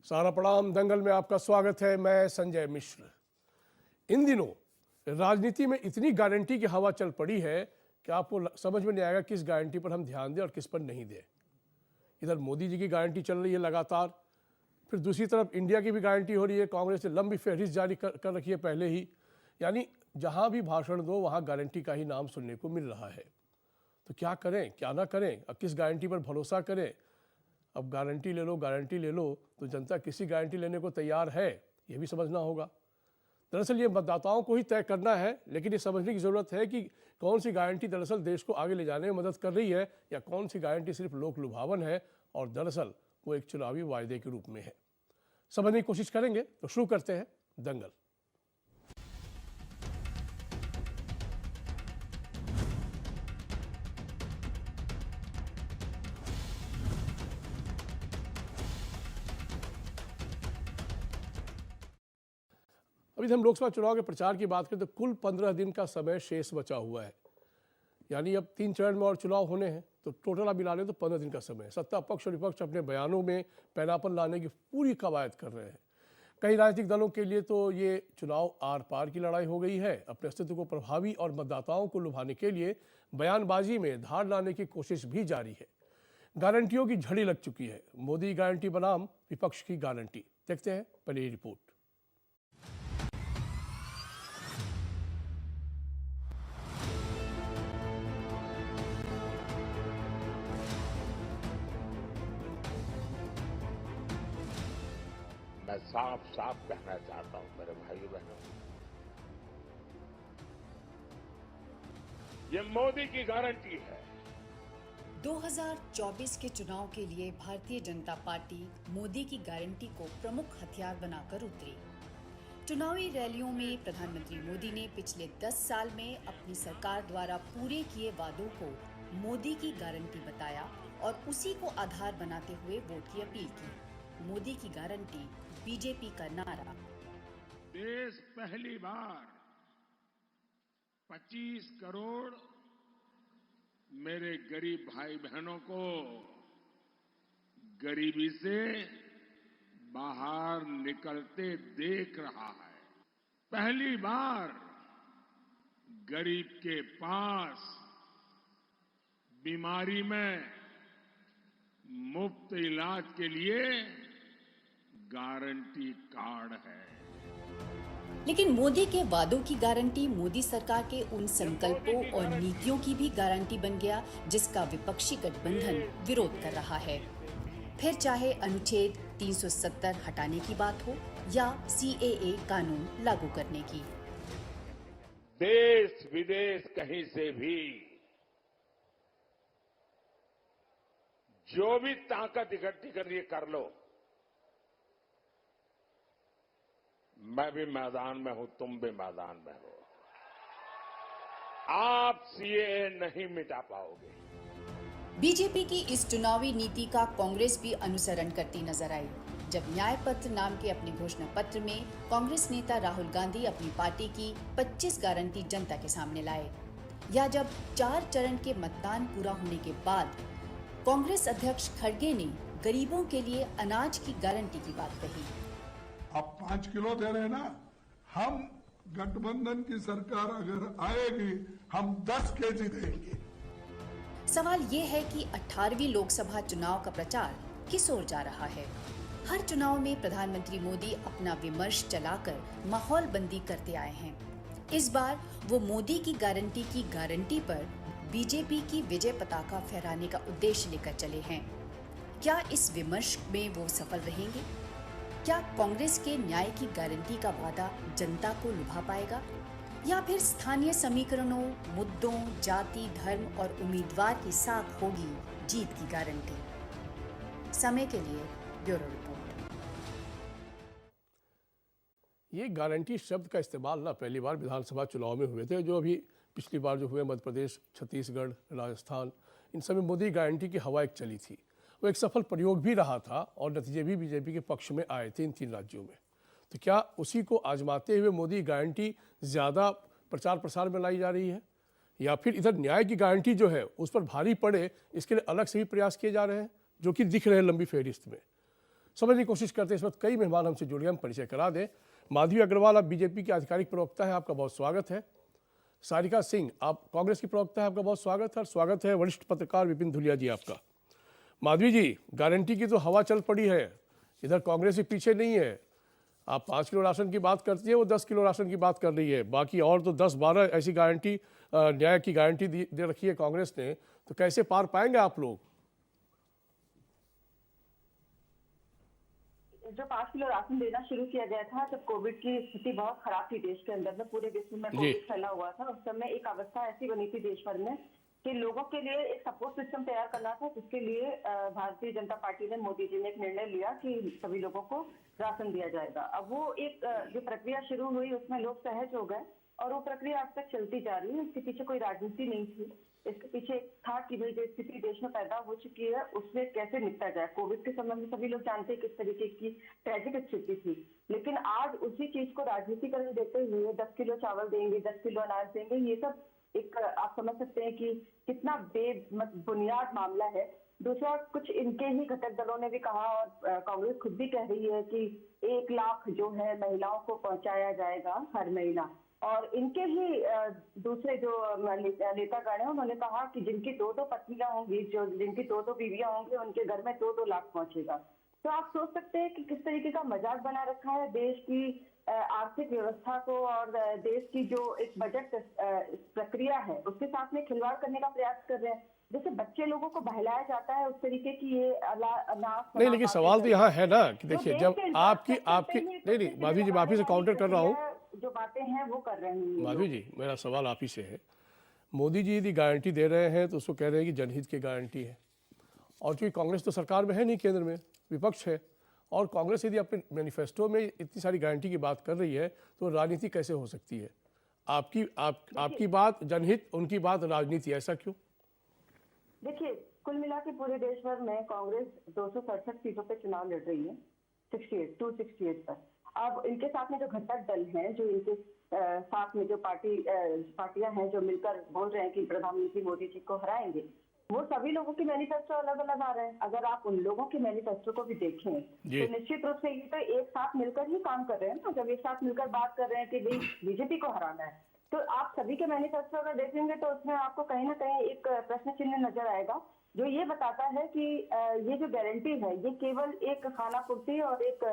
सारा प्रणाम। दंगल में आपका स्वागत है। मैं संजय मिश्र। इन दिनों राजनीति में इतनी गारंटी की हवा चल पड़ी है कि आपको समझ में नहीं आएगा किस गारंटी पर हम ध्यान दें और किस पर नहीं दें। इधर मोदी जी की गारंटी चल रही है लगातार, फिर दूसरी तरफ इंडिया की भी गारंटी हो रही है। कांग्रेस ने लंबी फहरिस्त जारी कर रखी है पहले ही। यानी जहां भी भाषण दो वहां गारंटी का ही नाम सुनने को मिल रहा है। तो क्या करें क्या ना करें, अब किस गारंटी पर भरोसा करें। अब गारंटी ले लो तो जनता किसी गारंटी लेने को तैयार है, ये भी समझना होगा। दरअसल ये मतदाताओं को ही तय करना है, लेकिन ये समझने की ज़रूरत है कि कौन सी गारंटी दरअसल देश को आगे ले जाने में मदद कर रही है या कौन सी गारंटी सिर्फ लोक लुभावन है और दरअसल वो एक चुनावी वायदे के रूप में है। समझने की कोशिश करेंगे तो शुरू करते हैं दंगल। अभी हम लोकसभा चुनाव के प्रचार की बात करें तो कुल 15 दिन का समय शेष बचा हुआ है। यानी अब 3 चरण में और चुनाव होने हैं, तो टोटल आप मिला लें तो 15 दिन का समय। सत्ता पक्ष और विपक्ष अपने बयानों में पैनापन लाने की पूरी कवायद कर रहे हैं। कई राजनीतिक दलों के लिए तो ये चुनाव आर पार की लड़ाई हो गई है। अपने अस्तित्व को प्रभावी और मतदाताओं को लुभाने के लिए बयानबाजी में धार लाने की कोशिश भी जारी है। गारंटियों की झड़ी लग चुकी है। मोदी गारंटी बनाम विपक्ष की गारंटी। देखते हैं पहले ये रिपोर्ट। मैं साफ साफ कहना चाहता हूं मेरे भाइयों बहनों, ये मोदी की गारंटी है। 2024 के चुनाव के लिए भारतीय जनता पार्टी मोदी की गारंटी को प्रमुख हथियार बनाकर उतरी। चुनावी रैलियों में प्रधानमंत्री मोदी ने पिछले 10 साल में अपनी सरकार द्वारा पूरे किए वादों को मोदी की गारंटी बताया और उसी को आधार बनाते हुए वोट की अपील की। मोदी की गारंटी, बीजेपी का नारा। देश पहली बार 25 करोड़ मेरे गरीब भाई बहनों को गरीबी से बाहर निकलते देख रहा है। पहली बार गरीब के पास बीमारी में मुफ्त इलाज के लिए गारंटी कार्ड है। लेकिन मोदी के वादों की गारंटी मोदी सरकार के उन संकल्पों और नीतियों की भी गारंटी बन गया जिसका विपक्षी गठबंधन विरोध कर रहा है। फिर चाहे अनुच्छेद 370 हटाने की बात हो या सीएए कानून लागू करने की। देश विदेश कहीं से भी जो भी ताकत इकट्ठी करनी है कर लो। मैं भी मैदान में हूं, तुम भी मैदान में हो। आप सीएए नहीं मिटा पाओगे। बीजेपी की इस चुनावी नीति का कांग्रेस भी अनुसरण करती नजर आई। जब न्याय पत्र नाम के अपने घोषणा पत्र में कांग्रेस नेता राहुल गांधी अपनी पार्टी की 25 गारंटी जनता के सामने लाए, या जब 4 चरण के मतदान पूरा होने के बाद कांग्रेस अध्यक्ष खड़गे ने गरीबों के लिए अनाज की गारंटी की बात कही। आप 5 किलो दे रहे हैं ना, हम गठबंधन की सरकार अगर आएगी हम 10 केजी देंगे। सवाल ये है कि 18वीं लोकसभा चुनाव का प्रचार किस ओर जा रहा है। हर चुनाव में प्रधानमंत्री मोदी अपना विमर्श चलाकर माहौल बंदी करते आए हैं। इस बार वो मोदी की गारंटी पर बीजेपी की विजय पताका फहराने का उद्देश्य लेकर चले हैं। क्या इस विमर्श में वो सफल रहेंगे? क्या कांग्रेस के न्याय की गारंटी का वादा जनता को लुभा पाएगा, या फिर स्थानीय समीकरणों, मुद्दों, जाति, धर्म और उम्मीदवार की साख होगी जीत की गारंटी? समय के लिए ब्यूरो रिपोर्ट। ये गारंटी शब्द का इस्तेमाल ना पहली बार विधानसभा चुनाव में हुए थे, जो अभी पिछली बार जो हुए मध्य प्रदेश, छत्तीसगढ़, राजस्थान, इन सब में मोदी गारंटी की हवा एक चली थी। वो एक सफल प्रयोग भी रहा था और नतीजे भी बीजेपी के पक्ष में आए थे इन 3 राज्यों में। तो क्या उसी को आजमाते हुए मोदी गारंटी ज़्यादा प्रचार प्रसार में लाई जा रही है, या फिर इधर न्याय की गारंटी जो है उस पर भारी पड़े इसके लिए अलग से ही प्रयास किए जा रहे हैं, जो कि दिख रहे हैं लंबी फहरिस्त में। समझने की कोशिश करते हैं। इस वक्त कई मेहमान हमसे जुड़े हैं, हम परिचय करा दें। माधवी अग्रवाल, आप बीजेपी के आधिकारिक प्रवक्ता हैं, आपका बहुत स्वागत है। सारिका सिंह, आप कांग्रेस की प्रवक्ता है, आपका बहुत स्वागत है। और स्वागत है वरिष्ठ पत्रकार विपिन धुलिया जी आपका। माधवी जी, गारंटी की तो हवा चल पड़ी है, इधर कांग्रेस भी पीछे नहीं है। आप 5 किलो राशन की बात करती है, वो 10 किलो राशन की बात कर रही है। बाकी और तो 10-12 ऐसी गारंटी, न्याय की गारंटी दे रखी है कांग्रेस ने, तो कैसे पार पाएंगे आप लोग? जो 5 किलो राशन देना शुरू किया गया था जब कोविड की स्थिति बहुत खराब थी देश के अंदर में, पूरे विश्व में कोविड फैला हुआ था, उस समय एक अवस्था ऐसी बनी थी देश भर में कि लोगों के लिए एक सपोर्ट सिस्टम तैयार करना था, जिसके लिए भारतीय जनता पार्टी ने, मोदी जी ने एक निर्णय लिया कि सभी लोगों को राशन दिया जाएगा। अब वो एक जो प्रक्रिया शुरू हुई उसमें लोग सहज हो गए और वो प्रक्रिया आज तक चलती जा रही है। इसके पीछे कोई राजनीति नहीं थी, इसके पीछे था कि भाई जो स्थिति देश में पैदा हो चुकी है उसमें कैसे निपटा जाए। कोविड के समय में सभी लोग जानते हैं किस तरीके की ट्रेजिक स्थिति थी, लेकिन आज उसी चीज को राजनीतिकरण देते हुए 10 किलो चावल देंगे, 10 किलो अनाज देंगे, ये सब एक आप समझ सकते हैं कि कितना बेबुनियाद मामला है। दूसरा, कुछ इनके ही घटक दलों ने भी कहा और कांग्रेस खुद भी कह रही है कि 1 लाख जो है महिलाओं को पहुंचाया जाएगा हर महीना। और इनके ही दूसरे जो नेतागण हैं उन्होंने कहा कि जिनकी 2-2 पत्नियां होंगी, जो जिनकी 2-2 बीवियां होंगी, उनके घर में 2-2 लाख पहुंचेगा। तो आप सोच सकते हैं कि किस तरीके का मजाक बना रखा है देश की आर्थिक व्यवस्था को और देश की जो एक बजट प्रक्रिया है उसके साथ में खिलवाड़ करने का प्रयास कर रहे हैं। जैसे बच्चे लोगों को बहलाया जाता है उस तरीके की ये अनाज नहीं, लेकिन सवाल तो यहाँ है ना कि देखिए, जब आपकी नहीं माधवी जी, माफी से काउंटर कर रहा हूँ, जो बातें हैं वो कर रहे हैं माधवी जी, मेरा सवाल आप ही से है। मोदी जी यदि गारंटी दे रहे हैं तो उसको कह रहे हैं कि जनहित की गारंटी है, और चूंकि कांग्रेस तो सरकार में है नहीं, केंद्र में विपक्ष है, और कांग्रेस यदि अपने मैनिफेस्टो में इतनी सारी गारंटी की बात कर रही है तो राजनीति कैसे हो सकती है? आपकी बात जनहित, उनकी बात राजनीति, ऐसा क्यों? देखिए, कुल मिला के पूरे देश भर में कांग्रेस 267 सीटों पे चुनाव लड़ रही है, 268 पर। अब इनके साथ में जो घटक दल हैं, जो इनके साथ में जो पार्टियां हैं जो मिलकर बोल रहे हैं कि प्रधानमंत्री मोदी जी को हराएंगे, वो सभी लोगों के मैनिफेस्टो अलग अलग आ रहे हैं। अगर आप उन लोगों के मैनिफेस्टो को भी देखें तो निश्चित रूप से ये तो एक साथ मिलकर ही काम कर रहे हैं ना। जब एक साथ मिलकर बात कर रहे हैं कि भाई बीजेपी को हराना है, तो आप सभी के मैनिफेस्टो अगर देखेंगे तो उसमें आपको कहीं ना कहीं एक प्रश्न चिन्ह नजर आएगा, जो ये बताता है कि ये जो गारंटी है ये केवल एक खाना पूर्ति और एक